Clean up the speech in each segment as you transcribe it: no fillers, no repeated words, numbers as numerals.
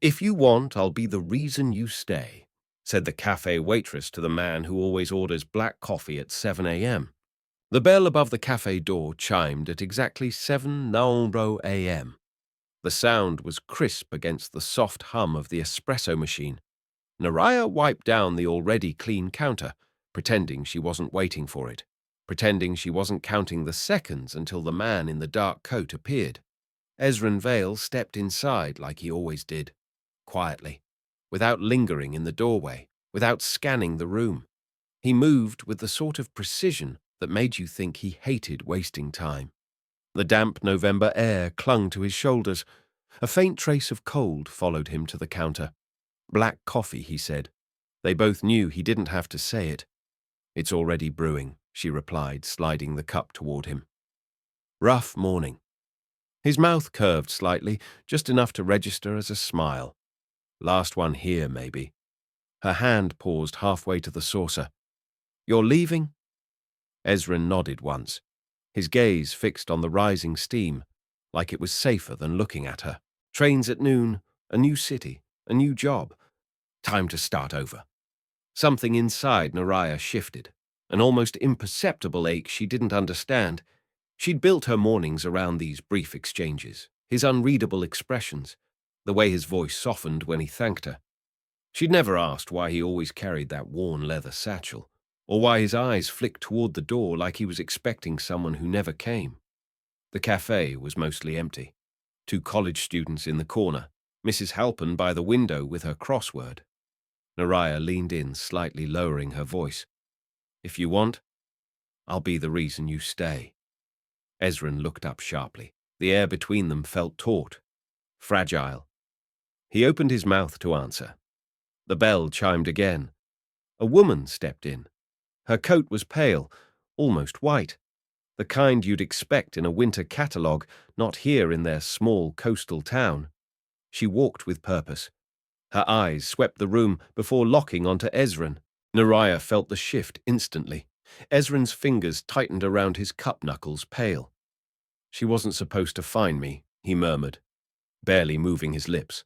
"If you want, I'll be the reason you stay," said the cafe waitress to the man who always orders black coffee at 7 a.m. The bell above the cafe door chimed at exactly 7:00 a.m. The sound was crisp against the soft hum of the espresso machine. Naraya wiped down the already clean counter, pretending she wasn't waiting for it, pretending she wasn't counting the seconds until the man in the dark coat appeared. Ezran Vale stepped inside like he always did, quietly, without lingering in the doorway, without scanning the room. He moved with the sort of precision that made you think he hated wasting time. The damp November air clung to his shoulders. A faint trace of cold followed him to the counter. "Black coffee," he said. They both knew he didn't have to say it. "It's already brewing," she replied, sliding the cup toward him. "Rough morning." His mouth curved slightly, just enough to register as a smile. "Last one here, maybe." Her hand paused halfway to the saucer. "You're leaving?" Ezra nodded once, his gaze fixed on the rising steam, like it was safer than looking at her. Trains at noon, a new city, a new job. Time to start over. Something inside Naraya shifted, an almost imperceptible ache she didn't understand. She'd built her mornings around these brief exchanges, his unreadable expressions, the way his voice softened when he thanked her. She'd never asked why he always carried that worn leather satchel, or why his eyes flicked toward the door like he was expecting someone who never came. The cafe was mostly empty. 2 college students in the corner, Mrs. Halpin by the window with her crossword. Naraya leaned in, slightly lowering her voice. "If you want, I'll be the reason you stay." Ezran looked up sharply. The air between them felt taut, fragile. He opened his mouth to answer. The bell chimed again. A woman stepped in. Her coat was pale, almost white, the kind you'd expect in a winter catalogue, not here in their small coastal town. She walked with purpose. Her eyes swept the room before locking onto Ezran. Naraya felt the shift instantly. Ezran's fingers tightened around his cup knuckles, pale. "She wasn't supposed to find me," he murmured, barely moving his lips.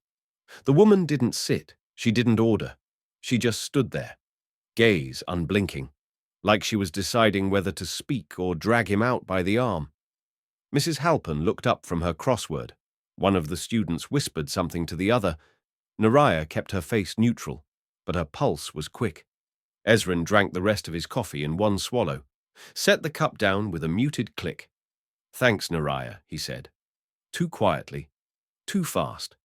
The woman didn't sit. She didn't order. She just stood there, gaze unblinking, like she was deciding whether to speak or drag him out by the arm. Mrs. Halpin looked up from her crossword. One of the students whispered something to the other. Naraya kept her face neutral, but her pulse was quick. Ezran drank the rest of his coffee in one swallow, set the cup down with a muted click. "Thanks, Naraya," he said. Too quietly, too fast.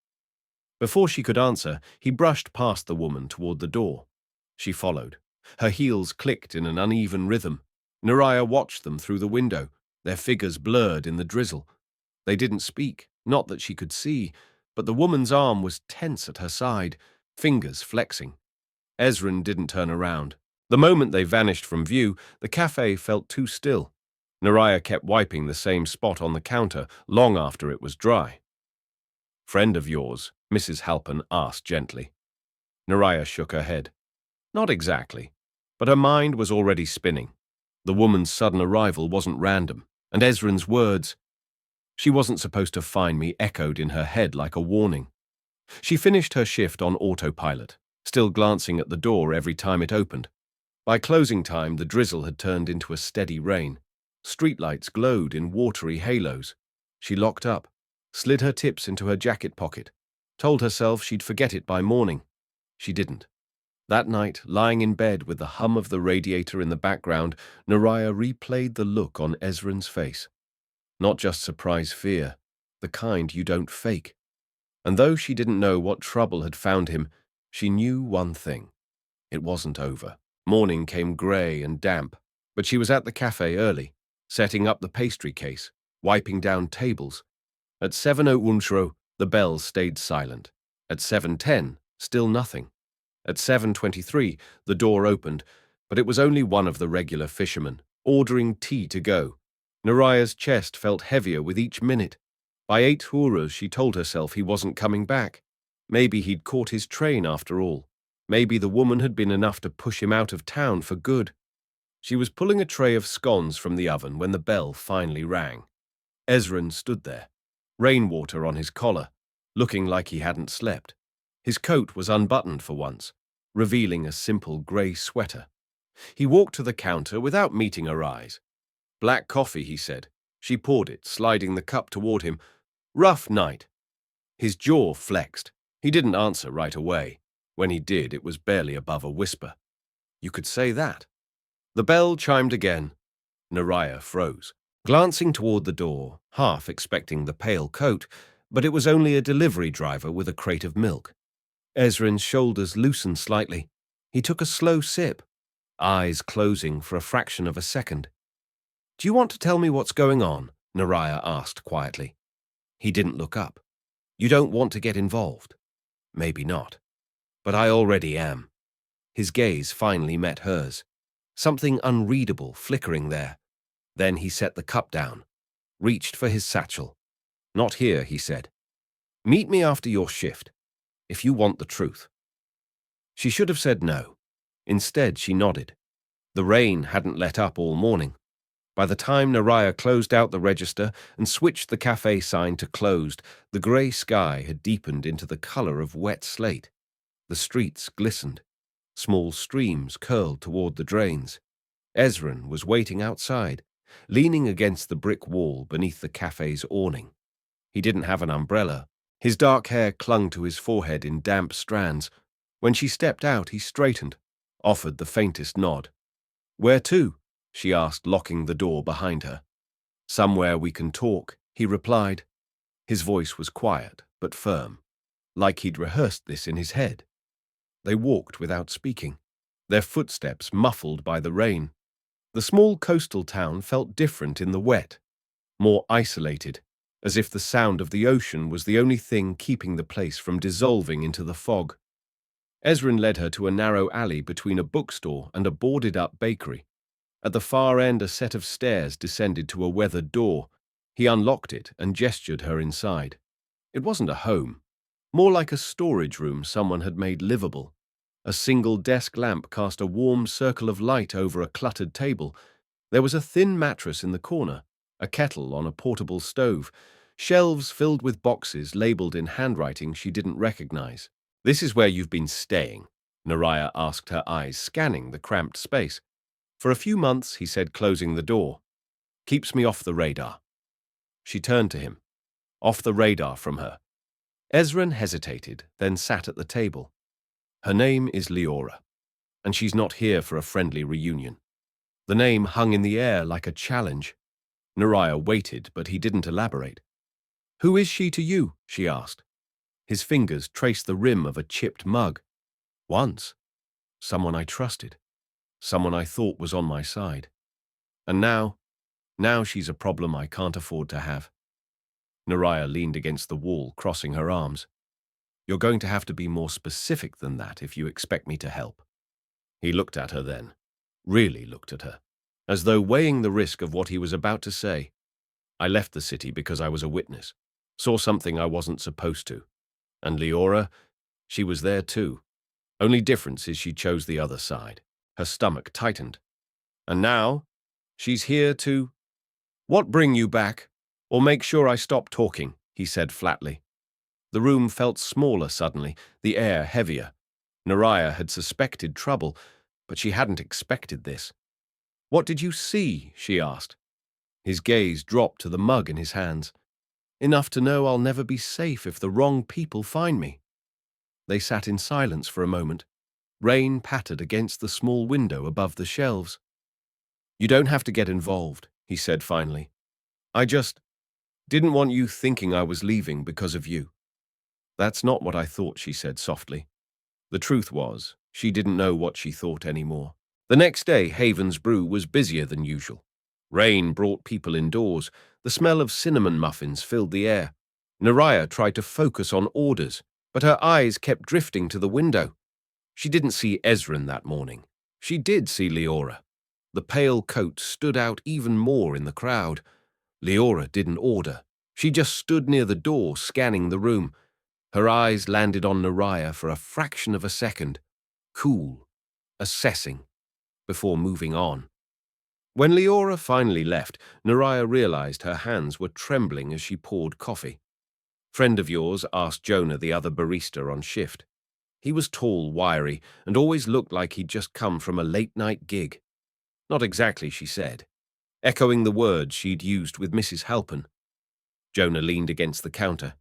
Before she could answer, he brushed past the woman toward the door. She followed. Her heels clicked in an uneven rhythm. Naraya watched them through the window, their figures blurred in the drizzle. They didn't speak, not that she could see, but the woman's arm was tense at her side, fingers flexing. Ezran didn't turn around. The moment they vanished from view, the cafe felt too still. Naraya kept wiping the same spot on the counter long after it was dry. "Friend of yours?" Mrs. Halpin asked gently. Naraya shook her head. Not exactly, but her mind was already spinning. The woman's sudden arrival wasn't random, and Ezran's words, "She wasn't supposed to find me," echoed in her head like a warning. She finished her shift on autopilot, still glancing at the door every time it opened. By closing time, the drizzle had turned into a steady rain. Streetlights glowed in watery halos. She locked up, slid her tips into her jacket pocket, told herself she'd forget it by morning. She didn't. That night, lying in bed with the hum of the radiator in the background, Naraya replayed the look on Ezran's face. Not just surprise fear, the kind you don't fake. And though she didn't know what trouble had found him, she knew one thing. It wasn't over. Morning came grey and damp, but she was at the cafe early, setting up the pastry case, wiping down tables. At 7:00, the bell stayed silent. At 7:10, still nothing. At 7:23, the door opened, but it was only one of the regular fishermen, ordering tea to go. Naraya's chest felt heavier with each minute. By 8 she told herself he wasn't coming back. Maybe he'd caught his train after all. Maybe the woman had been enough to push him out of town for good. She was pulling a tray of scones from the oven when the bell finally rang. Ezran stood there, rainwater on his collar, looking like he hadn't slept. His coat was unbuttoned for once, revealing a simple grey sweater. He walked to the counter without meeting her eyes. "Black coffee," he said. She poured it, sliding the cup toward him. "Rough night." His jaw flexed. He didn't answer right away. When he did, it was barely above a whisper. "You could say that." The bell chimed again. Naraya froze, glancing toward the door, half expecting the pale coat, but it was only a delivery driver with a crate of milk. Ezrin's shoulders loosened slightly. He took a slow sip, eyes closing for a fraction of a second. "Do you want to tell me what's going on?" Naraya asked quietly. He didn't look up. "You don't want to get involved?" "Maybe not. But I already am." His gaze finally met hers, something unreadable flickering there. Then he set the cup down, reached for his satchel. "Not here," he said. "Meet me after your shift, if you want the truth." She should have said no. Instead, she nodded. The rain hadn't let up all morning. By the time Naraya closed out the register and switched the cafe sign to closed, the grey sky had deepened into the color of wet slate. The streets glistened. Small streams curled toward the drains. Ezrin was waiting outside, leaning against the brick wall beneath the cafe's awning. He didn't have an umbrella. His dark hair clung to his forehead in damp strands. When she stepped out, he straightened, offered the faintest nod. "Where to?" she asked, locking the door behind her. "Somewhere we can talk," he replied. His voice was quiet but firm, like he'd rehearsed this in his head. They walked without speaking, their footsteps muffled by the rain. The small coastal town felt different in the wet, more isolated, as if the sound of the ocean was the only thing keeping the place from dissolving into the fog. Ezrin led her to a narrow alley between a bookstore and a boarded-up bakery. At the far end, a set of stairs descended to a weathered door. He unlocked it and gestured her inside. It wasn't a home, more like a storage room someone had made livable. A single desk lamp cast a warm circle of light over a cluttered table. There was a thin mattress in the corner, a kettle on a portable stove, shelves filled with boxes labeled in handwriting she didn't recognize. "This is where you've been staying?" Naraya asked, her eyes scanning the cramped space. "For a few months," he said, closing the door. "Keeps me off the radar." She turned to him. Off the radar from her. Ezrin hesitated, then sat at the table. "Her name is Leora, and she's not here for a friendly reunion." The name hung in the air like a challenge. Naraya waited, but he didn't elaborate. "Who is she to you?" she asked. His fingers traced the rim of a chipped mug. "Once, someone I trusted, someone I thought was on my side. And now she's a problem I can't afford to have." Naraya leaned against the wall, crossing her arms. "You're going to have to be more specific than that if you expect me to help." He looked at her then, really looked at her, as though weighing the risk of what he was about to say. "I left the city because I was a witness, saw something I wasn't supposed to. And Leora, she was there too. Only difference is she chose the other side." Her stomach tightened. "And now, she's here to—" "What bring you back? Or make sure I stop talking," he said flatly. The room felt smaller suddenly, the air heavier. Naraya had suspected trouble, but she hadn't expected this. "What did you see?" she asked. His gaze dropped to the mug in his hands. "Enough to know I'll never be safe if the wrong people find me." They sat in silence for a moment. Rain pattered against the small window above the shelves. "You don't have to get involved," he said finally. "I just didn't want you thinking I was leaving because of you." "That's not what I thought," she said softly. The truth was, she didn't know what she thought anymore. The next day, Haven's Brew was busier than usual. Rain brought people indoors. The smell of cinnamon muffins filled the air. Naraya tried to focus on orders, but her eyes kept drifting to the window. She didn't see Ezrin that morning. She did see Leora. The pale coat stood out even more in the crowd. Leora didn't order. She just stood near the door, scanning the room. Her eyes landed on Naraya for a fraction of a second, cool, assessing, before moving on. When Leora finally left, Naraya realized her hands were trembling as she poured coffee. Friend of yours asked Jonah, the other barista on shift. He was tall, wiry, and always looked like he'd just come from a late-night gig. Not exactly, she said, echoing the words she'd used with Mrs. Halpin. Jonah leaned against the counter.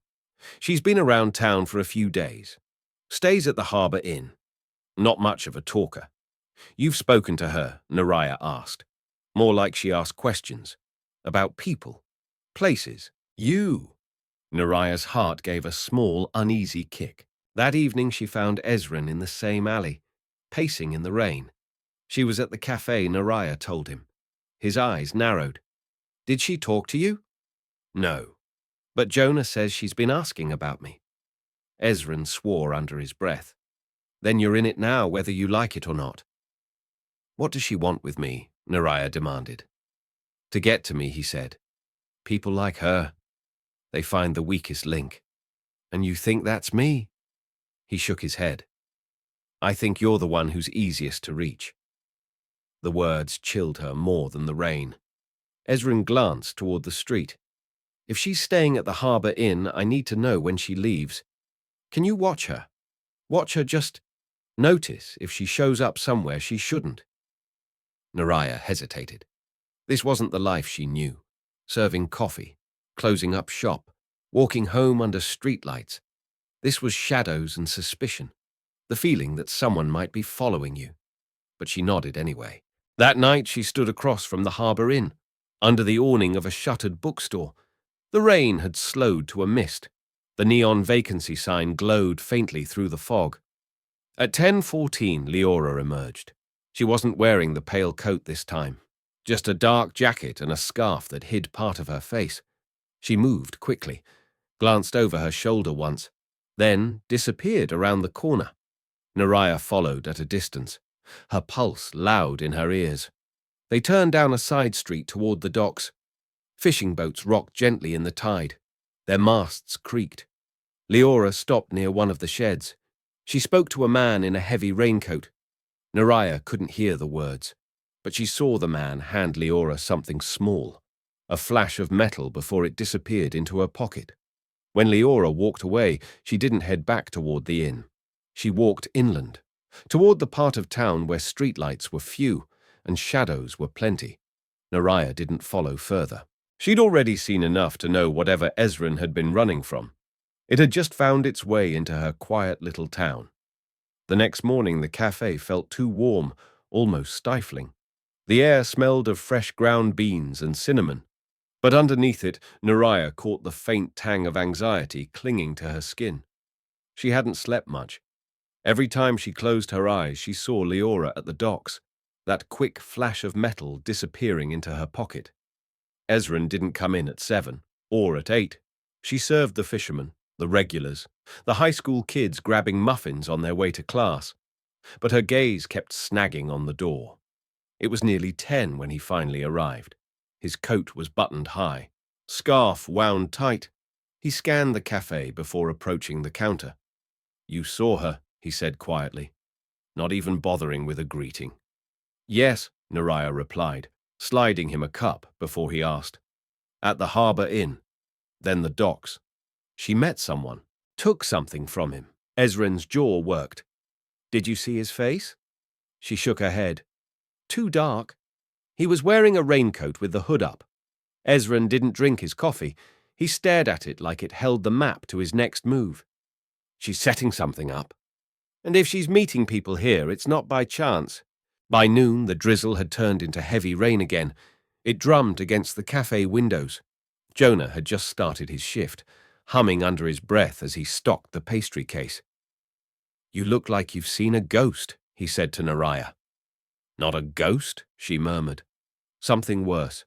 She's been around town for a few days. Stays at the Harbour Inn. Not much of a talker. You've spoken to her, Naraya asked. More like she asked questions. About people. Places. You. Naraya's heart gave a small, uneasy kick. That evening she found Ezrin in the same alley, pacing in the rain. She was at the cafe, Naraya told him. His eyes narrowed. Did she talk to you? No. But Jonah says she's been asking about me. Ezrin swore under his breath. Then you're in it now, whether you like it or not. What does she want with me? Naraya demanded. To get to me, he said. People like her. They find the weakest link. And you think that's me? He shook his head. I think you're the one who's easiest to reach. The words chilled her more than the rain. Ezrin glanced toward the street. If she's staying at the Harbour Inn, I need to know when she leaves. Can you watch her? Watch her, just notice if she shows up somewhere she shouldn't. Naraya hesitated. This wasn't the life she knew. Serving coffee, closing up shop, walking home under streetlights. This was shadows and suspicion, the feeling that someone might be following you. But she nodded anyway. That night she stood across from the Harbour Inn, under the awning of a shuttered bookstore. The rain had slowed to a mist. The neon vacancy sign glowed faintly through the fog. At 10:14, Leora emerged. She wasn't wearing the pale coat this time, just a dark jacket and a scarf that hid part of her face. She moved quickly, glanced over her shoulder once, then disappeared around the corner. Naraya followed at a distance, her pulse loud in her ears. They turned down a side street toward the docks. Fishing boats rocked gently in the tide. Their masts creaked. Leora stopped near one of the sheds. She spoke to a man in a heavy raincoat. Naraya couldn't hear the words, but she saw the man hand Leora something small, a flash of metal before it disappeared into her pocket. When Leora walked away, she didn't head back toward the inn. She walked inland, toward the part of town where streetlights were few and shadows were plenty. Naraya didn't follow further. She'd already seen enough to know whatever Ezrin had been running from. It had just found its way into her quiet little town. The next morning the cafe felt too warm, almost stifling. The air smelled of fresh ground beans and cinnamon. But underneath it, Naraya caught the faint tang of anxiety clinging to her skin. She hadn't slept much. Every time she closed her eyes, she saw Leora at the docks, that quick flash of metal disappearing into her pocket. Ezrin didn't come in at 7 or at 8. She served the fishermen, the regulars, the high school kids grabbing muffins on their way to class. But her gaze kept snagging on the door. It was nearly 10 when he finally arrived. His coat was buttoned high, scarf wound tight. He scanned the cafe before approaching the counter. You saw her, he said quietly, not even bothering with a greeting. Yes, Naraya replied, sliding him a cup before he asked. At the Harbour Inn, then the docks. She met someone, took something from him. Ezrin's jaw worked. Did you see his face? She shook her head. Too dark. He was wearing a raincoat with the hood up. Ezrin didn't drink his coffee. He stared at it like it held the map to his next move. She's setting something up. And if she's meeting people here, it's not by chance. By noon, the drizzle had turned into heavy rain again. It drummed against the cafe windows. Jonah had just started his shift, humming under his breath as he stocked the pastry case. You look like you've seen a ghost, he said to Naraya. Not a ghost, she murmured. Something worse.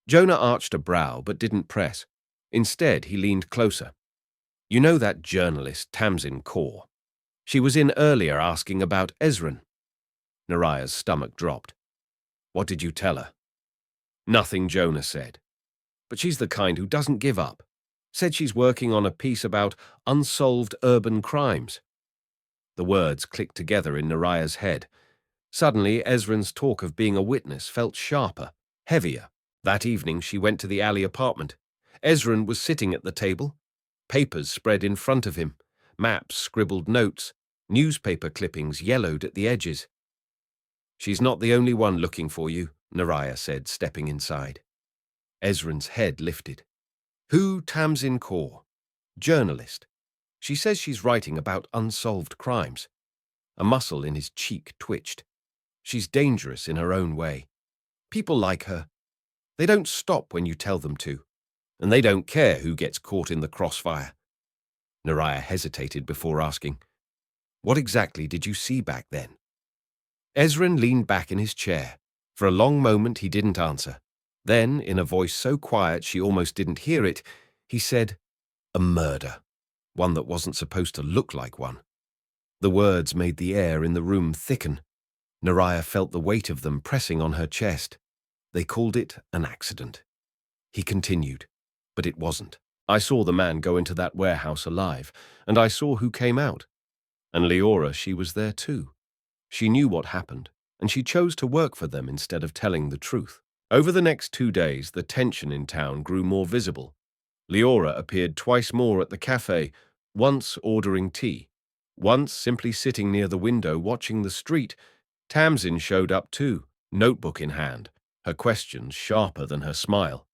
Jonah arched a brow but didn't press. Instead, he leaned closer. You know that journalist, Tamsin Kaur? She was in earlier asking about Ezrin. Naraya's stomach dropped. What did you tell her? Nothing, Jonah said. But she's the kind who doesn't give up. Said she's working on a piece about unsolved urban crimes. The words clicked together in Naraya's head. Suddenly, Ezrin's talk of being a witness felt sharper, heavier. That evening, she went to the alley apartment. Ezrin was sitting at the table. Papers spread in front of him, maps, scribbled notes, newspaper clippings yellowed at the edges. "She's not the only one looking for you," Naraya said, stepping inside. Ezrin's head lifted. "Who, Tamsin Kaur? Journalist. She says she's writing about unsolved crimes." A muscle in his cheek twitched. "She's dangerous in her own way. People like her. They don't stop when you tell them to, and they don't care who gets caught in the crossfire." Naraya hesitated before asking, "What exactly did you see back then?" Ezrin leaned back in his chair. For a long moment he didn't answer. Then, in a voice so quiet she almost didn't hear it, he said, "A murder. One that wasn't supposed to look like one." The words made the air in the room thicken. Naraya felt the weight of them pressing on her chest. "They called it an accident." He continued, "But it wasn't. I saw the man go into that warehouse alive, and I saw who came out. And Leora, she was there too. She knew what happened, and she chose to work for them instead of telling the truth." Over the next 2 days, the tension in town grew more visible. Leora appeared twice more at the cafe, once ordering tea, once simply sitting near the window watching the street. Tamsin showed up too, notebook in hand, her questions sharper than her smile.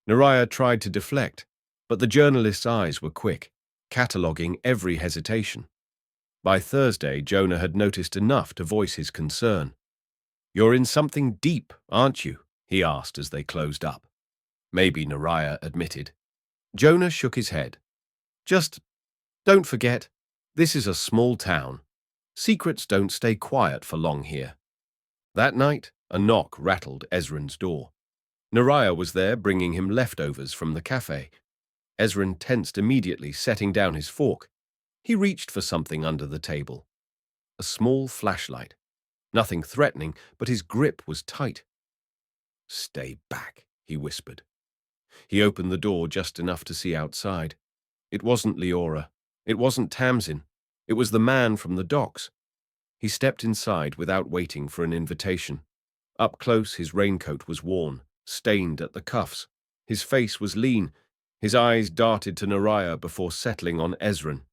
Naraya tried to deflect, but the journalist's eyes were quick, cataloguing every hesitation. By Thursday, Jonah had noticed enough to voice his concern. "You're in something deep, aren't you?" he asked as they closed up. "Maybe," Naraya admitted. Jonah shook his head. "Just don't forget, this is a small town. Secrets don't stay quiet for long here." That night, a knock rattled Ezrin's door. Naraya was there bringing him leftovers from the cafe. Ezrin tensed immediately, setting down his fork. He reached for something under the table. A small flashlight. Nothing threatening, but his grip was tight. "Stay back," he whispered. He opened the door just enough to see outside. It wasn't Leora. It wasn't Tamsin. It was the man from the docks. He stepped inside without waiting for an invitation. Up close, his raincoat was worn, stained at the cuffs. His face was lean. His eyes darted to Naraya before settling on Ezrin.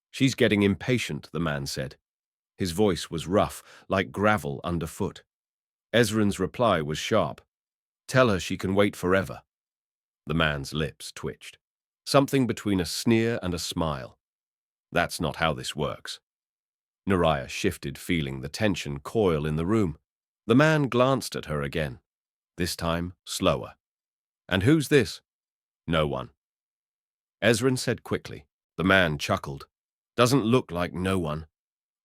"She's getting impatient," the man said. His voice was rough, like gravel underfoot. Ezrin's reply was sharp. "Tell her she can wait forever." The man's lips twitched. Something between a sneer and a smile. "That's not how this works." Naraya shifted, feeling the tension coil in the room. The man glanced at her again, this time slower. "And who's this?" "No one." Ezrin said quickly. The man chuckled. "Doesn't look like no one."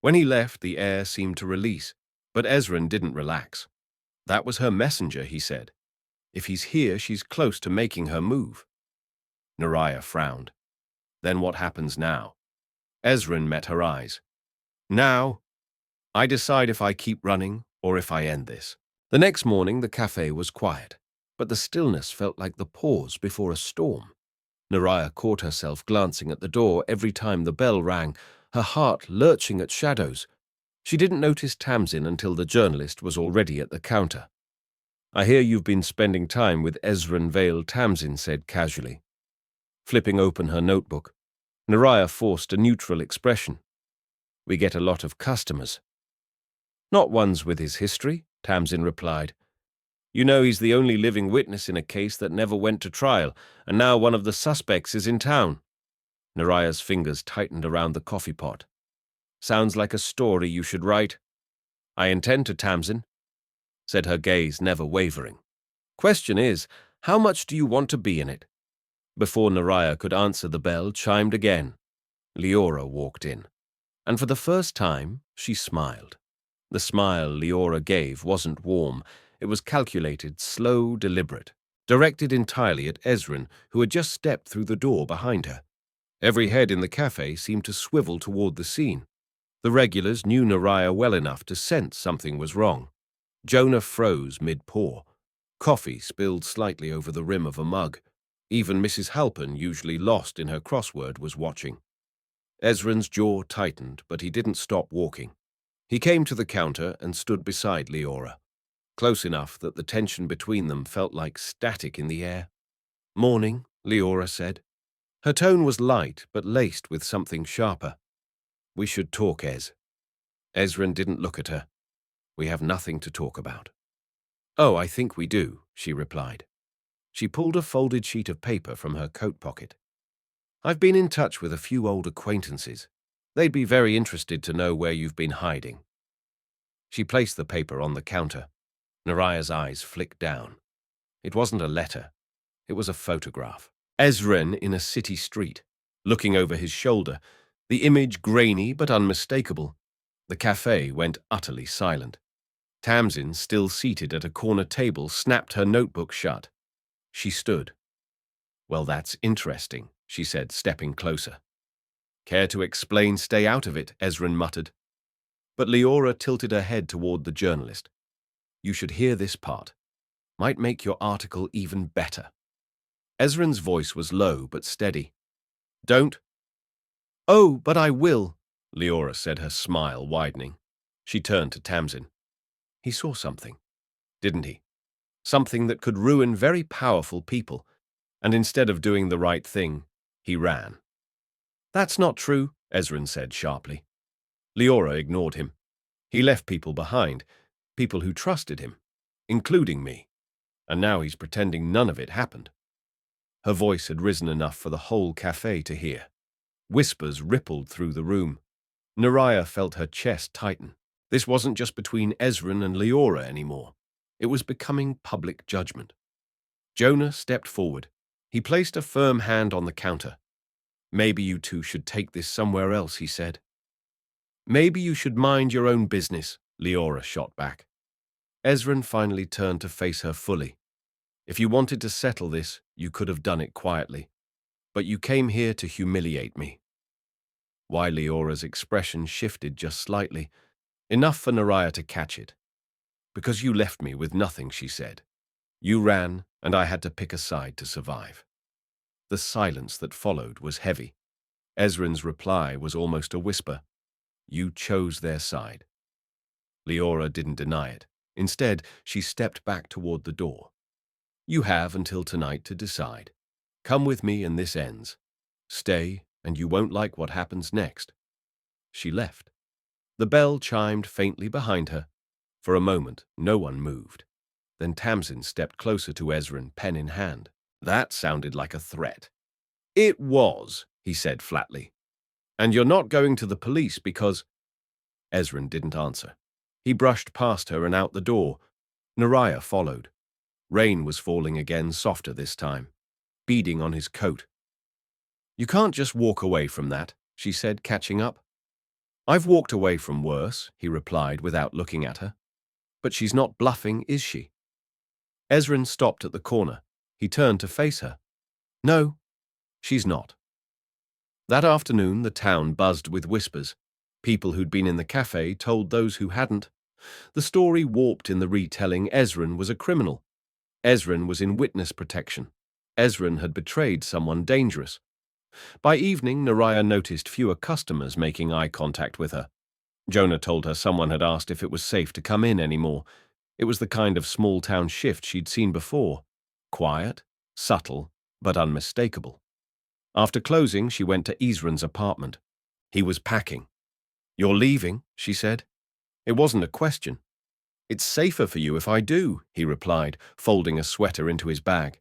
When he left, the air seemed to release, but Ezrin didn't relax. "That was her messenger," he said. "If he's here, she's close to making her move." Naraya frowned. "Then what happens now?" Ezrin met her eyes. "Now, I decide if I keep running or if I end this." The next morning, the cafe was quiet, but the stillness felt like the pause before a storm. Naraya caught herself glancing at the door every time the bell rang, her heart lurching at shadows. She didn't notice Tamsin until the journalist was already at the counter. "I hear you've been spending time with Ezrin Vale," Tamsin said casually. Flipping open her notebook, Naraya forced a neutral expression. "We get a lot of customers." "Not ones with his history," Tamsin replied. "You know he's the only living witness in a case that never went to trial, and now one of the suspects is in town." Naraya's fingers tightened around the coffee pot. "Sounds like a story you should write." "I intend to, Tamsin," said her gaze never wavering. "Question is, how much do you want to be in it?" Before Naraya could answer, the bell chimed again. Leora walked in, and for the first time, she smiled. The smile Leora gave wasn't warm. It was calculated, slow, deliberate, directed entirely at Ezrin, who had just stepped through the door behind her. Every head in the cafe seemed to swivel toward the scene. The regulars knew Naraya well enough to sense something was wrong. Jonah froze mid-pour. Coffee spilled slightly over the rim of a mug. Even Mrs. Halpin, usually lost in her crossword, was watching. Ezrin's jaw tightened, but he didn't stop walking. He came to the counter and stood beside Leora, close enough that the tension between them felt like static in the air. "Morning," Leora said. Her tone was light, but laced with something sharper. "We should talk, Ez." Ezrin didn't look at her. "We have nothing to talk about." "Oh, I think we do," she replied. She pulled a folded sheet of paper from her coat pocket. "I've been in touch with a few old acquaintances. They'd be very interested to know where you've been hiding." She placed the paper on the counter. Naraya's eyes flicked down. It wasn't a letter. It was a photograph. Ezrin in a city street, looking over his shoulder, the image grainy but unmistakable. The cafe went utterly silent. Tamsin, still seated at a corner table, snapped her notebook shut. She stood. "Well, that's interesting," she said, stepping closer. "Care to explain? Stay out of it," Ezrin muttered. But Leora tilted her head toward the journalist. "You should hear this part. Might make your article even better." Ezrin's voice was low but steady. "Don't." "Oh, but I will," Leora said, her smile widening. She turned to Tamsin. "He saw something, didn't he? Something that could ruin very powerful people, and instead of doing the right thing, he ran." "That's not true," Ezrin said sharply. Leora ignored him. "He left people behind, people who trusted him, including me, and now he's pretending none of it happened." Her voice had risen enough for the whole cafe to hear. Whispers rippled through the room. Naraya felt her chest tighten. This wasn't just between Ezrin and Leora anymore. It was becoming public judgment. Jonah stepped forward. He placed a firm hand on the counter. "Maybe you two should take this somewhere else," he said. "Maybe you should mind your own business," Leora shot back. Ezrin finally turned to face her fully. "If you wanted to settle this, you could have done it quietly. But you came here to humiliate me." Why Leora's expression shifted just slightly, enough for Naraya to catch it. "Because you left me with nothing," she said. "You ran, and I had to pick a side to survive." The silence that followed was heavy. Ezrin's reply was almost a whisper. "You chose their side." Leora didn't deny it. Instead, she stepped back toward the door. "You have until tonight to decide. Come with me and this ends. Stay, and you won't like what happens next." She left. The bell chimed faintly behind her. For a moment, no one moved. Then Tamsin stepped closer to Ezrin, pen in hand. That sounded like a threat. "It was," he said flatly. "And you're not going to the police because—" Ezrin didn't answer. He brushed past her and out the door. Naraya followed. Rain was falling again, softer this time, beading on his coat. "You can't just walk away from that," she said, catching up. "I've walked away from worse," he replied without looking at her. "But she's not bluffing, is she?" Ezrin stopped at the corner. He turned to face her. "No, she's not." That afternoon, the town buzzed with whispers. People who'd been in the cafe told those who hadn't. The story warped in the retelling. Ezrin was a criminal. Ezrin was in witness protection. Ezrin had betrayed someone dangerous. By evening, Naraya noticed fewer customers making eye contact with her. Jonah told her someone had asked if it was safe to come in anymore. It was the kind of small-town shift she'd seen before. Quiet, subtle, but unmistakable. After closing, she went to Ezrin's apartment. He was packing. "You're leaving?" she said. It wasn't a question. "It's safer for you if I do," he replied, folding a sweater into his bag.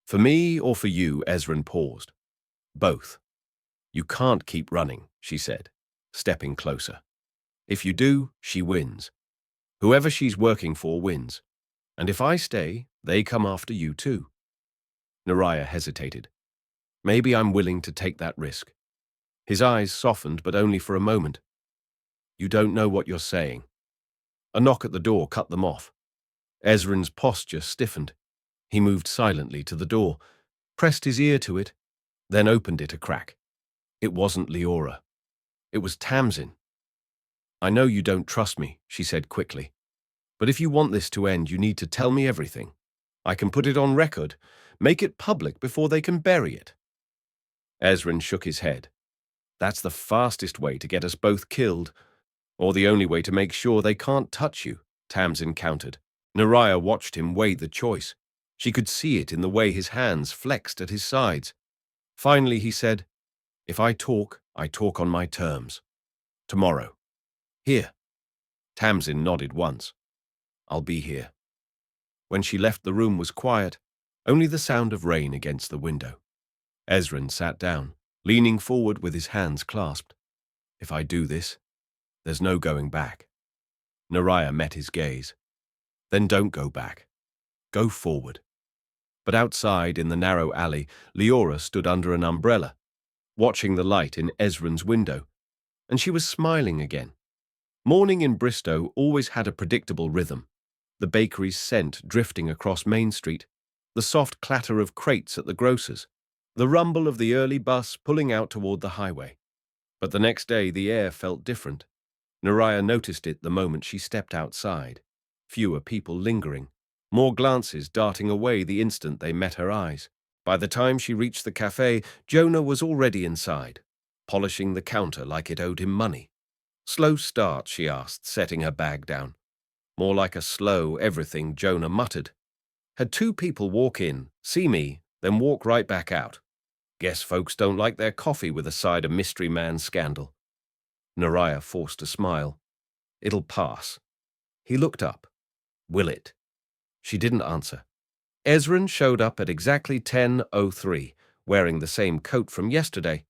"For me or for you?" Ezrin paused. "Both." "You can't keep running," she said, stepping closer. "If you do, she wins. Whoever she's working for wins. And if I stay, they come after you too." Naraya hesitated. "Maybe I'm willing to take that risk." His eyes softened, but only for a moment. "You don't know what you're saying." A knock at the door cut them off. Ezrin's posture stiffened. He moved silently to the door, pressed his ear to it, then opened it a crack. It wasn't Leora. It was Tamsin. "I know you don't trust me," she said quickly. "But if you want this to end, you need to tell me everything. I can put it on record, make it public before they can bury it." Ezrin shook his head. "That's the fastest way to get us both killed, or the only way to make sure they can't touch you," Tamsin countered. Naraya watched him weigh the choice. She could see it in the way his hands flexed at his sides. Finally, he said, "If I talk on my terms. Tomorrow. Here." Tamsin nodded once. "I'll be here." When she left, the room was quiet, only the sound of rain against the window. Ezrin sat down, leaning forward with his hands clasped. "If I do this, there's no going back." Nariah met his gaze. "Then don't go back. Go forward." But outside, in the narrow alley, Leora stood under an umbrella, watching the light in Ezrin's window, and she was smiling again. Morning in Bristow always had a predictable rhythm. The bakery's scent drifting across Main Street, the soft clatter of crates at the grocer's, the rumble of the early bus pulling out toward the highway. But the next day the air felt different. Nariah noticed it the moment she stepped outside. Fewer people lingering, more glances darting away the instant they met her eyes. By the time she reached the cafe, Jonah was already inside, polishing the counter like it owed him money. "Slow start?" she asked, setting her bag down. "More like a slow everything," Jonah muttered. "Had two people walk in, see me, then walk right back out. Guess folks don't like their coffee with a side of mystery man scandal." Nariah forced a smile. "It'll pass." He looked up. "Will it?" She didn't answer. Ezrin showed up at exactly 10:03, wearing the same coat from yesterday.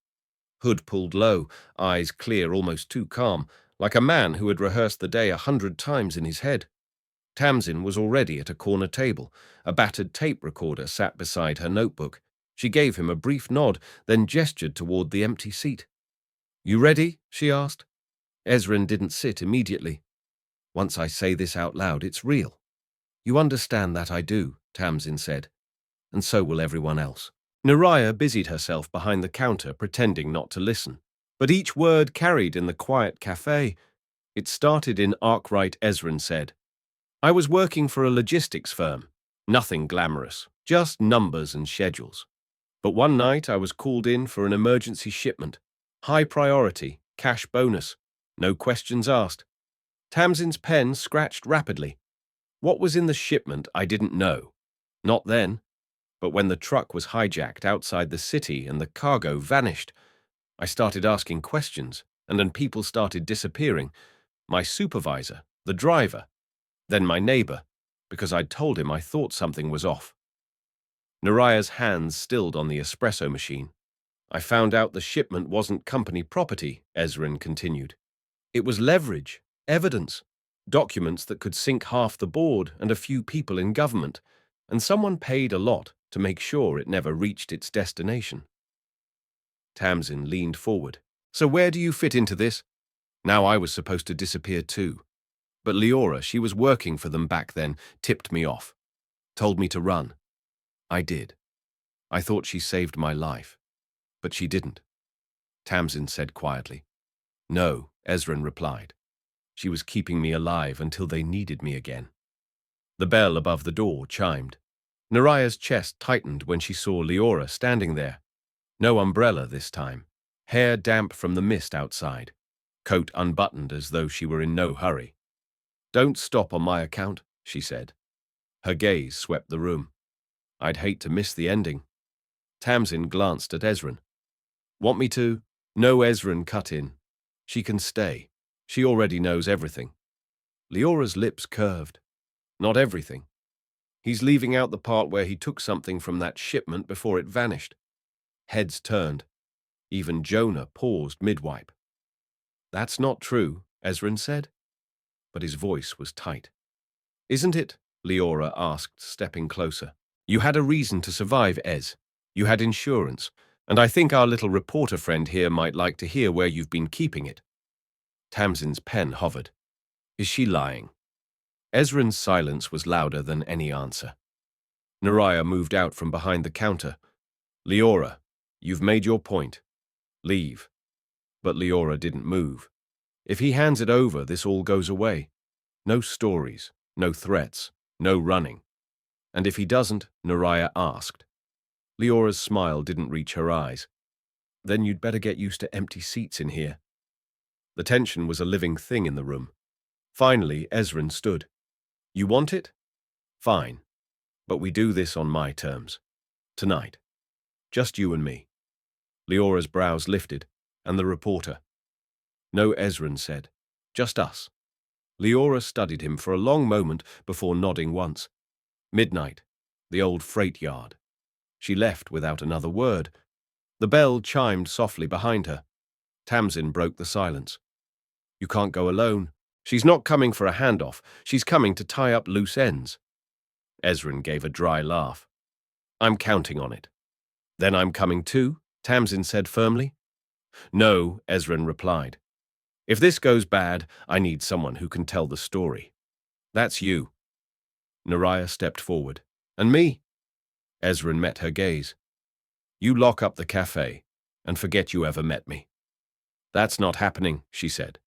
Hood pulled low, eyes clear, almost too calm, like a man who had rehearsed the day 100 times in his head. Tamsin was already at a corner table. A battered tape recorder sat beside her notebook. She gave him a brief nod, then gestured toward the empty seat. "You ready?" she asked. Ezrin didn't sit immediately. "Once I say this out loud, it's real." "You understand that I do," Tamsin said, "and so will everyone else." Nariah busied herself behind the counter, pretending not to listen. But each word carried in the quiet cafe. It started in Arkwright. Ezrin said, "I was working for a logistics firm. Nothing glamorous, just numbers and schedules. But one night I was called in for an emergency shipment. High priority, cash bonus. No questions asked." Tamsin's pen scratched rapidly. What was in the shipment I didn't know. Not then. But when the truck was hijacked outside the city and the cargo vanished, I started asking questions, and then people started disappearing. My supervisor, the driver, then my neighbor, because I'd told him I thought something was off. Nariah's hands stilled on the espresso machine. "I found out the shipment wasn't company property," Ezrin continued. "It was leverage, evidence, documents that could sink half the board and a few people in government, and someone paid a lot to make sure it never reached its destination." Tamsin leaned forward. "So where do you fit into this?" Now I was supposed to disappear too. But Leora, she was working for them back then, tipped me off. Told me to run. I did. I thought she saved my life. But she didn't. Tamsin said quietly. "No," Ezrin replied. "She was keeping me alive until they needed me again." The bell above the door chimed. Nariah's chest tightened when she saw Leora standing there. No umbrella this time. Hair damp from the mist outside. Coat unbuttoned as though she were in no hurry. "Don't stop on my account," she said. Her gaze swept the room. "I'd hate to miss the ending." Tamsin glanced at Ezrin. "Want me to?" No, Ezrin cut in. "She can stay. She already knows everything." Leora's lips curved. "Not everything. He's leaving out the part where he took something from that shipment before it vanished." Heads turned. Even Jonah paused mid-wipe. "That's not true," Ezrin said. But his voice was tight. "Isn't it?" Leora asked, stepping closer. "You had a reason to survive, Ez. You had insurance, and I think our little reporter friend here might like to hear where you've been keeping it." Tamsin's pen hovered. "Is she lying?" Ezrin's silence was louder than any answer. Nariah moved out from behind the counter. "Leora, you've made your point. Leave." But Leora didn't move. "If he hands it over, this all goes away. No stories, no threats, no running." "And if he doesn't?" Nariah asked. Leora's smile didn't reach her eyes. "Then you'd better get used to empty seats in here." The tension was a living thing in the room. Finally, Ezrin stood. "You want it? Fine. But we do this on my terms. Tonight. Just you and me." Leora's brows lifted, and the reporter. No, Ezrin said. Just us. Leora studied him for a long moment before nodding once. Midnight. The old freight yard. She left without another word. The bell chimed softly behind her. Tamsin broke the silence. You can't go alone. She's not coming for a handoff. She's coming to tie up loose ends. Ezrin gave a dry laugh. I'm counting on it. Then I'm coming too, Tamsin said firmly. No, Ezrin replied. If this goes bad, I need someone who can tell the story. That's you. Naraya stepped forward. And me? Ezrin met her gaze. You lock up the cafe and forget you ever met me. That's not happening, she said.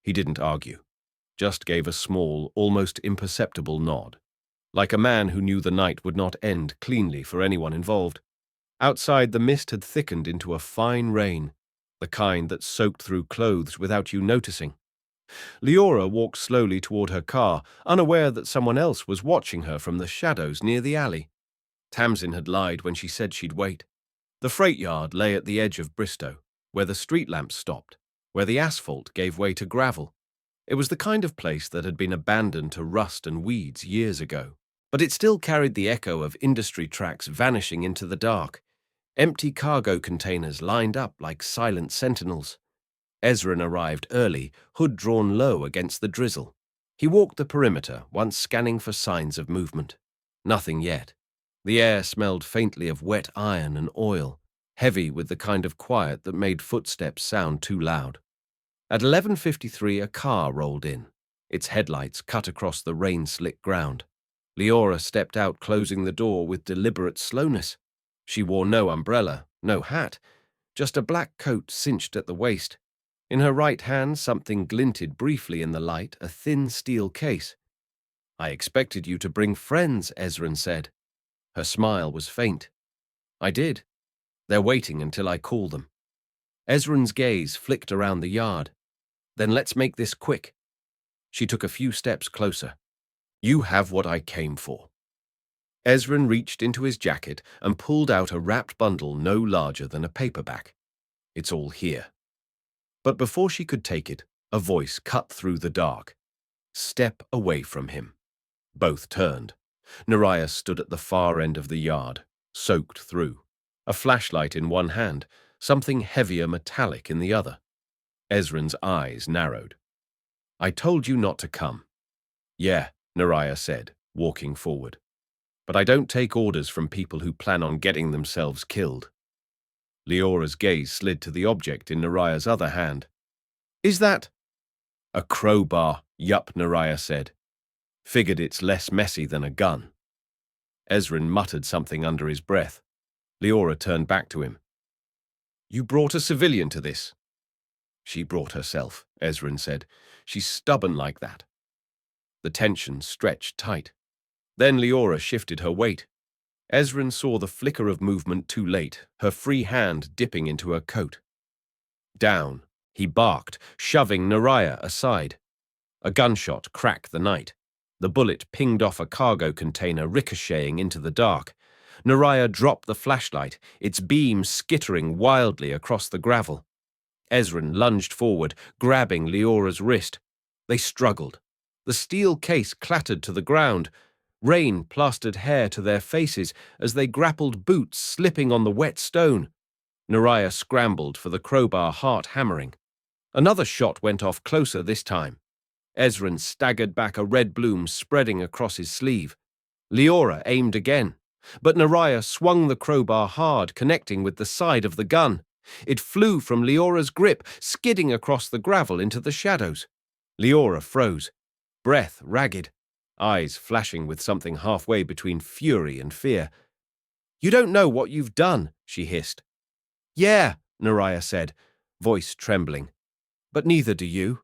He didn't argue, just gave a small, almost imperceptible nod, like a man who knew the night would not end cleanly for anyone involved. Outside, the mist had thickened into a fine rain, the kind that soaked through clothes without you noticing. Leora walked slowly toward her car, unaware that someone else was watching her from the shadows near the alley. Tamsin had lied when she said she'd wait. The freight yard lay at the edge of Bristow, where the street lamps stopped, where the asphalt gave way to gravel. It was the kind of place that had been abandoned to rust and weeds years ago, but it still carried the echo of industry tracks vanishing into the dark, empty cargo containers lined up like silent sentinels. Ezrin arrived early, hood drawn low against the drizzle. He walked the perimeter, once scanning for signs of movement. Nothing yet. The air smelled faintly of wet iron and oil, heavy with the kind of quiet that made footsteps sound too loud. At 11:53, a car rolled in, its headlights cut across the rain-slick ground. Leora stepped out, closing the door with deliberate slowness. She wore no umbrella, no hat, just a black coat cinched at the waist. In her right hand, something glinted briefly in the light, a thin steel case. I expected you to bring friends, Ezrin said. Her smile was faint. I did. They're waiting until I call them. Ezrin's gaze flicked around the yard. Then let's make this quick. She took a few steps closer. You have what I came for. Ezrin reached into his jacket and pulled out a wrapped bundle no larger than a paperback. It's all here. But before she could take it, a voice cut through the dark. Step away from him. Both turned. Naraya stood at the far end of the yard, soaked through, a flashlight in one hand, something heavier metallic in the other. Ezrin's eyes narrowed. I told you not to come. Yeah, Naraya said, walking forward. But I don't take orders from people who plan on getting themselves killed. Leora's gaze slid to the object in Naraya's other hand. Is that? A crowbar, yup, Naraya said. Figured it's less messy than a gun. Ezrin muttered something under his breath. Leora turned back to him. You brought a civilian to this. She brought herself, Ezrin said. She's stubborn like that. The tension stretched tight. Then Leora shifted her weight. Ezrin saw the flicker of movement too late, her free hand dipping into her coat. Down, he barked, shoving Naraya aside. A gunshot cracked the night. The bullet pinged off a cargo container, ricocheting into the dark. Naraya dropped the flashlight, its beam skittering wildly across the gravel. Ezrin lunged forward, grabbing Leora's wrist. They struggled. The steel case clattered to the ground. Rain plastered hair to their faces as they grappled, boots slipping on the wet stone. Naraya scrambled for the crowbar, heart hammering. Another shot went off closer this time. Ezrin staggered back, a red bloom spreading across his sleeve. Leora aimed again, but Naraya swung the crowbar hard, connecting with the side of the gun. It flew from Leora's grip, skidding across the gravel into the shadows. Leora froze, breath ragged, eyes flashing with something halfway between fury and fear. You don't know what you've done, she hissed. Yeah, Naraya said, voice trembling. But neither do you.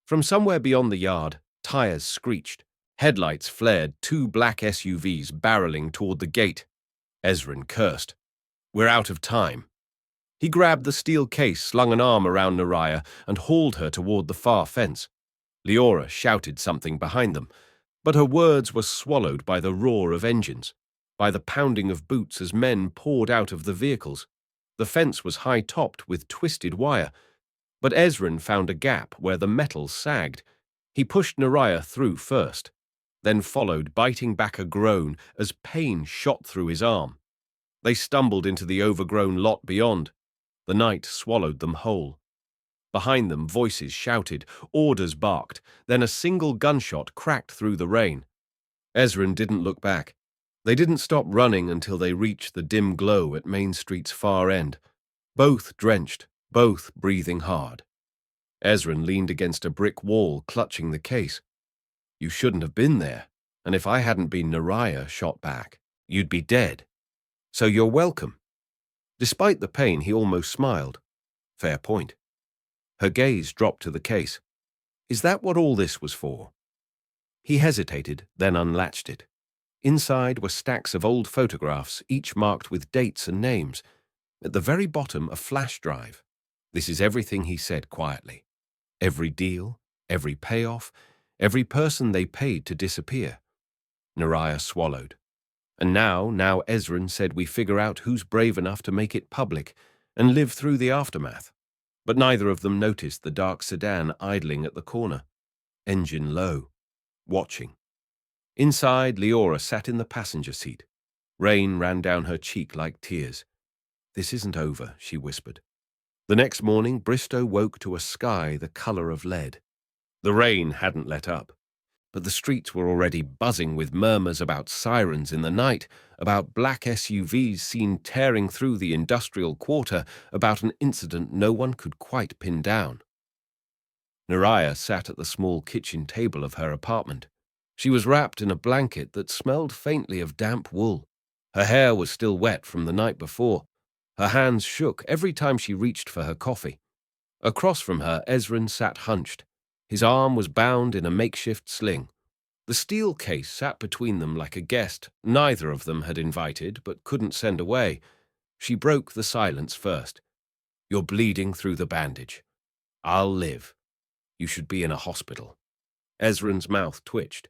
From somewhere beyond the yard, tires screeched. Headlights flared, two black SUVs barreling toward the gate. Ezrin cursed. We're out of time. He grabbed the steel case, slung an arm around Naraya, and hauled her toward the far fence. Leora shouted something behind them, but her words were swallowed by the roar of engines, by the pounding of boots as men poured out of the vehicles. The fence was high-topped with twisted wire, but Ezrin found a gap where the metal sagged. He pushed Nariah through first, then followed, biting back a groan as pain shot through his arm. They stumbled into the overgrown lot beyond. The night swallowed them whole. Behind them, voices shouted, orders barked, then a single gunshot cracked through the rain. Ezrin didn't look back. They didn't stop running until they reached the dim glow at Main Street's far end, both drenched, both breathing hard. Ezrin leaned against a brick wall, clutching the case. "You shouldn't have been there, and if I hadn't been Nariah shot back, you'd be dead. So you're welcome." Despite the pain, he almost smiled. Fair point. Her gaze dropped to the case. "Is that what all this was for?" He hesitated, then unlatched it. Inside were stacks of old photographs, each marked with dates and names. At the very bottom, a flash drive. "This is everything," he said quietly. "Every deal, every payoff, every person they paid to disappear." Nariah swallowed. "And now Ezrin said we figure out who's brave enough to make it public and live through the aftermath." But neither of them noticed the dark sedan idling at the corner, engine low, watching. Inside, Leora sat in the passenger seat. Rain ran down her cheek like tears. "This isn't over," she whispered. The next morning, Bristow woke to a sky the color of lead. The rain hadn't let up, but the streets were already buzzing with murmurs about sirens in the night, about black SUVs seen tearing through the industrial quarter, about an incident no one could quite pin down. Nariah sat at the small kitchen table of her apartment. She was wrapped in a blanket that smelled faintly of damp wool. Her hair was still wet from the night before. Her hands shook every time she reached for her coffee. Across from her, Ezrin sat hunched. His arm was bound in a makeshift sling. The steel case sat between them like a guest neither of them had invited but couldn't send away. She broke the silence first. "You're bleeding through the bandage. I'll live. You should be in a hospital." Ezrin's mouth twitched.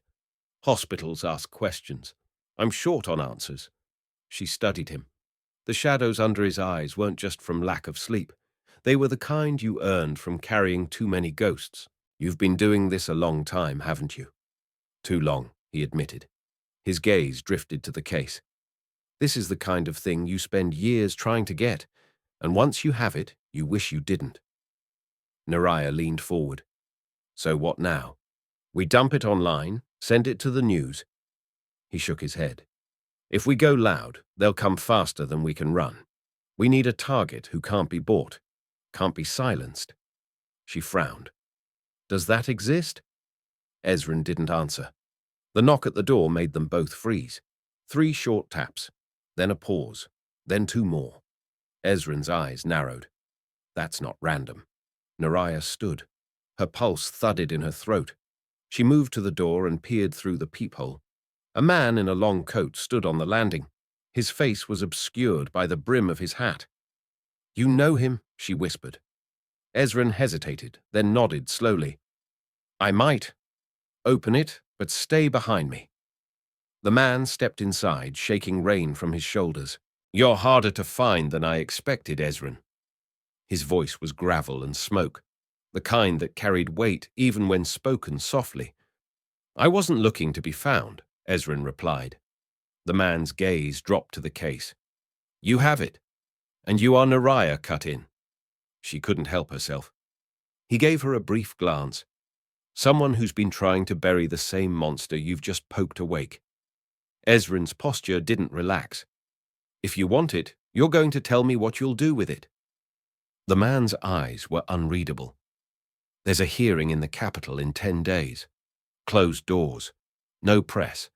"Hospitals ask questions. I'm short on answers." She studied him. The shadows under his eyes weren't just from lack of sleep. They were the kind you earned from carrying too many ghosts. "You've been doing this a long time, haven't you?" "Too long," he admitted. His gaze drifted to the case. "This is the kind of thing you spend years trying to get, and once you have it, you wish you didn't." Nariah leaned forward. "So what now? We dump it online, send it to the news?" He shook his head. "If we go loud, they'll come faster than we can run. We need a target who can't be bought, can't be silenced." She frowned. "Does that exist?" Ezrin didn't answer. The knock at the door made them both freeze. 3 short taps, then a pause, then 2 more. Ezrin's eyes narrowed. "That's not random." Nariah stood. Her pulse thudded in her throat. She moved to the door and peered through the peephole. A man in a long coat stood on the landing. His face was obscured by the brim of his hat. "You know him?" she whispered. Ezrin hesitated, then nodded slowly. "I might. Open it, but stay behind me." The man stepped inside, shaking rain from his shoulders. "You're harder to find than I expected, Ezrin." His voice was gravel and smoke, the kind that carried weight even when spoken softly. "I wasn't looking to be found," Ezrin replied. The man's gaze dropped to the case. "You have it, and you are Nariah cut in." She couldn't help herself. He gave her a brief glance. "Someone who's been trying to bury the same monster you've just poked awake." Ezrin's posture didn't relax. "If you want it, you're going to tell me what you'll do with it." The man's eyes were unreadable. "There's a hearing in the capital in 10 days. Closed doors. No press.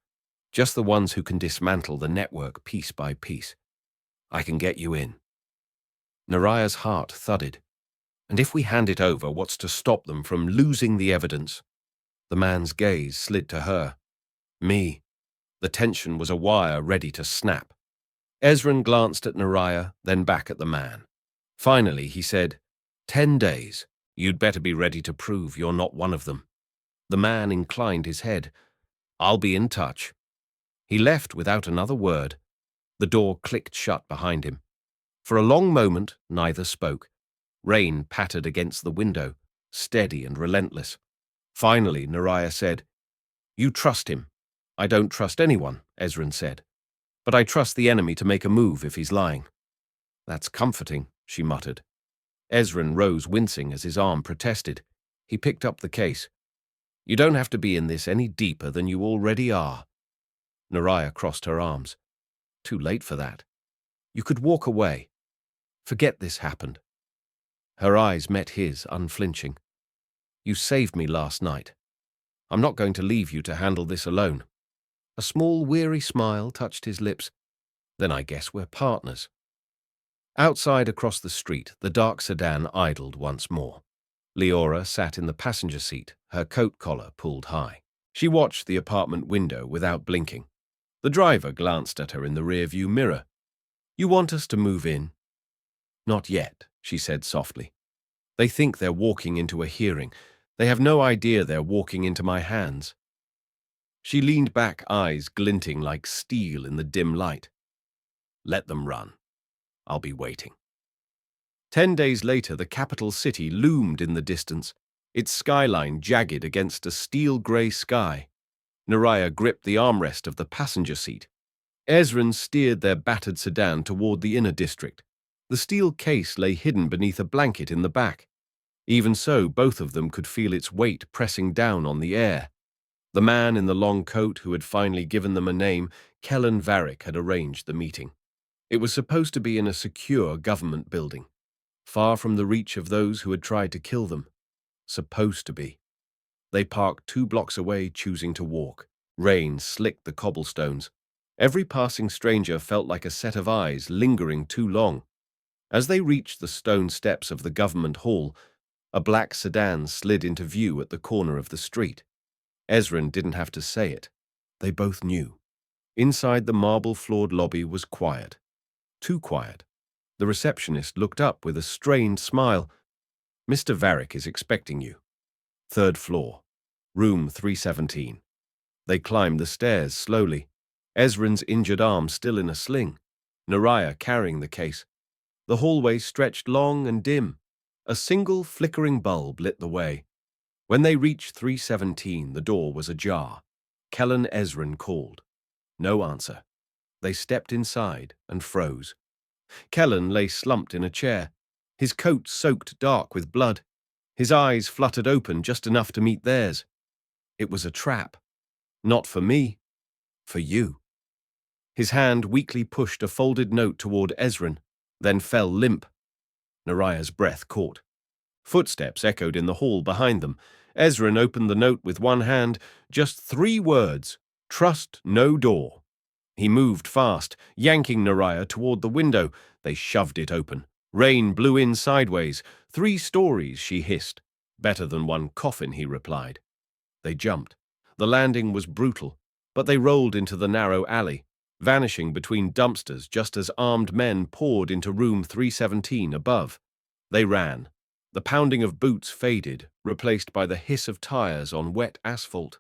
Just the ones who can dismantle the network piece by piece. I can get you in." Nariah's heart thudded. "And if we hand it over, what's to stop them from losing the evidence?" The man's gaze slid to her. "Me." The tension was a wire ready to snap. Ezrin glanced at Nariah, then back at the man. Finally, he said, 10 days. You'd better be ready to prove you're not one of them." The man inclined his head. "I'll be in touch." He left without another word. The door clicked shut behind him. For a long moment, neither spoke. Rain pattered against the window, steady and relentless. Finally, Naraya said, "You trust him." "I don't trust anyone," Ezrin said. "But I trust the enemy to make a move if he's lying." "That's comforting," she muttered. Ezrin rose, wincing as his arm protested. He picked up the case. "You don't have to be in this any deeper than you already are." Naraya crossed her arms. "Too late for that. You could walk away. Forget this happened." Her eyes met his, unflinching. "You saved me last night. I'm not going to leave you to handle this alone." A small, weary smile touched his lips. "Then I guess we're partners." Outside across the street, the dark sedan idled once more. Leora sat in the passenger seat, her coat collar pulled high. She watched the apartment window without blinking. The driver glanced at her in the rearview mirror. "You want us to move in?" "Not yet," she said softly. "They think they're walking into a hearing. They have no idea they're walking into my hands." She leaned back, eyes glinting like steel in the dim light. "Let them run. I'll be waiting." 10 days later, the capital city loomed in the distance, its skyline jagged against a steel-grey sky. Naraya gripped the armrest of the passenger seat. Ezrin steered their battered sedan toward the inner district. The steel case lay hidden beneath a blanket in the back. Even so, both of them could feel its weight pressing down on the air. The man in the long coat who had finally given them a name, Kellen Varick, had arranged the meeting. It was supposed to be in a secure government building, far from the reach of those who had tried to kill them. Supposed to be. They parked 2 blocks away, choosing to walk. Rain slicked the cobblestones. Every passing stranger felt like a set of eyes lingering too long. As they reached the stone steps of the government hall, a black sedan slid into view at the corner of the street. Ezrin didn't have to say it. They both knew. Inside the marble-floored lobby was quiet. Too quiet. The receptionist looked up with a strained smile. "Mr. Varick is expecting you. 3rd floor. Room 317. They climbed the stairs slowly, Ezrin's injured arm still in a sling, Naraya carrying the case. The hallway stretched long and dim. A single flickering bulb lit the way. When they reached 317, the door was ajar. Kellen Ezrin called. No answer. They stepped inside and froze. Kellen lay slumped in a chair, his coat soaked dark with blood. His eyes fluttered open just enough to meet theirs. It was a trap. Not for me. For you. His hand weakly pushed a folded note toward Ezrin, then fell limp. Naraya's breath caught. Footsteps echoed in the hall behind them. Ezrin opened the note with one hand, just 3 words: "Trust no door." He moved fast, yanking Naraya toward the window. They shoved it open. Rain blew in sideways. 3 stories, she hissed. "Better than 1 coffin," he replied. They jumped. The landing was brutal, but they rolled into the narrow alley, vanishing between dumpsters just as armed men poured into room 317 above. They ran. The pounding of boots faded, replaced by the hiss of tires on wet asphalt.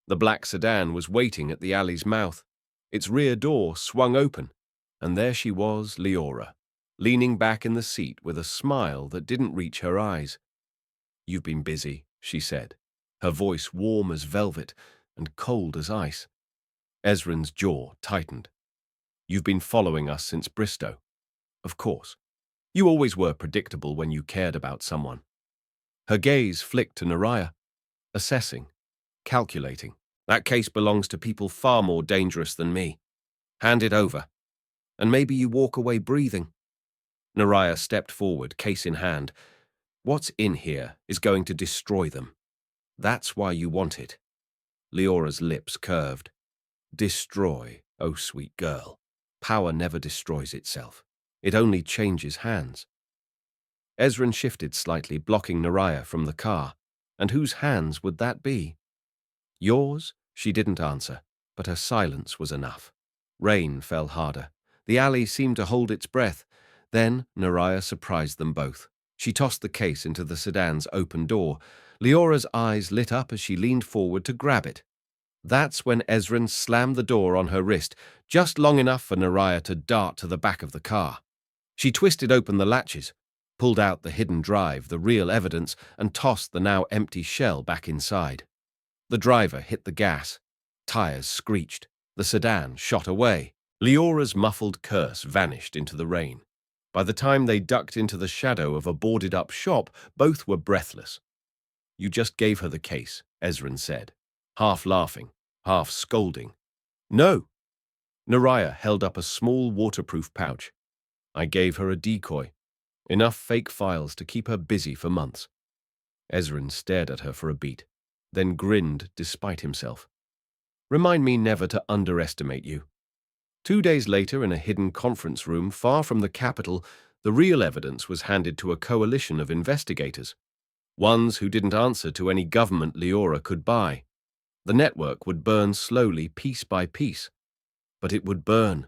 The black sedan was waiting at the alley's mouth. Its rear door swung open, and there she was, Leora, leaning back in the seat with a smile that didn't reach her eyes. "You've been busy," she said, her voice warm as velvet and cold as ice. Ezrin's jaw tightened. "You've been following us since Bristow." "Of course. You always were predictable when you cared about someone." Her gaze flicked to Naraya, assessing, calculating. "That case belongs to people far more dangerous than me. Hand it over, and maybe you walk away breathing." Naraya stepped forward, case in hand. "What's in here is going to destroy them. That's why you want it." Leora's lips curved. "Destroy, oh sweet girl. Power never destroys itself. It only changes hands." Ezrin shifted slightly, blocking Naraya from the car. "And whose hands would that be?" "Yours?" She didn't answer, but her silence was enough. Rain fell harder. The alley seemed to hold its breath. Then Naraya surprised them both. She tossed the case into the sedan's open door. Leora's eyes lit up as she leaned forward to grab it. That's when Ezrin slammed the door on her wrist, just long enough for Naraya to dart to the back of the car. She twisted open the latches, pulled out the hidden drive, the real evidence, and tossed the now empty shell back inside. The driver hit the gas. Tires screeched. The sedan shot away. Leora's muffled curse vanished into the rain. By the time they ducked into the shadow of a boarded-up shop, both were breathless. "You just gave her the case," Ezran said, half laughing, half scolding. "No." Naraya held up a small waterproof pouch. "I gave her a decoy. Enough fake files to keep her busy for months." Ezran stared at her for a beat, then grinned despite himself. "Remind me never to underestimate you." 2 days later, in a hidden conference room far from the capital, the real evidence was handed to a coalition of investigators, ones who didn't answer to any government Leora could buy. The network would burn slowly, piece by piece. But it would burn.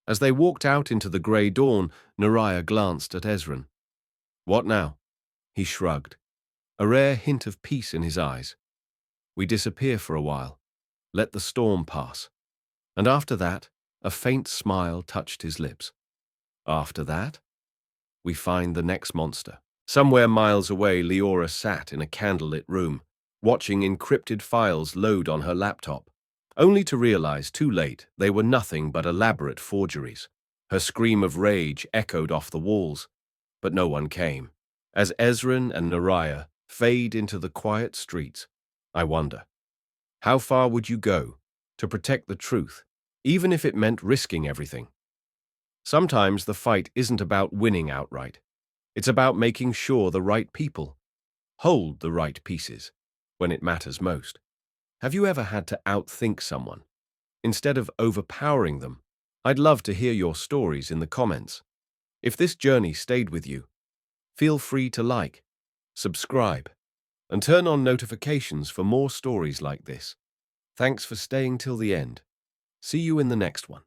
As they walked out into the grey dawn, Naraya glanced at Ezran. "What now?" He shrugged, a rare hint of peace in his eyes. "We disappear for a while. Let the storm pass. And after that," a faint smile touched his lips. "After that, we find the next monster." Somewhere miles away, Leora sat in a candlelit room, watching encrypted files load on her laptop, only to realize too late they were nothing but elaborate forgeries. Her scream of rage echoed off the walls, but no one came. As Ezran and Naraya fade into the quiet streets, I wonder, how far would you go to protect the truth, even if it meant risking everything? Sometimes the fight isn't about winning outright. It's about making sure the right people hold the right pieces when it matters most. Have you ever had to outthink someone instead of overpowering them? I'd love to hear your stories in the comments. If this journey stayed with you, feel free to like, subscribe, and turn on notifications for more stories like this. Thanks for staying till the end. See you in the next one.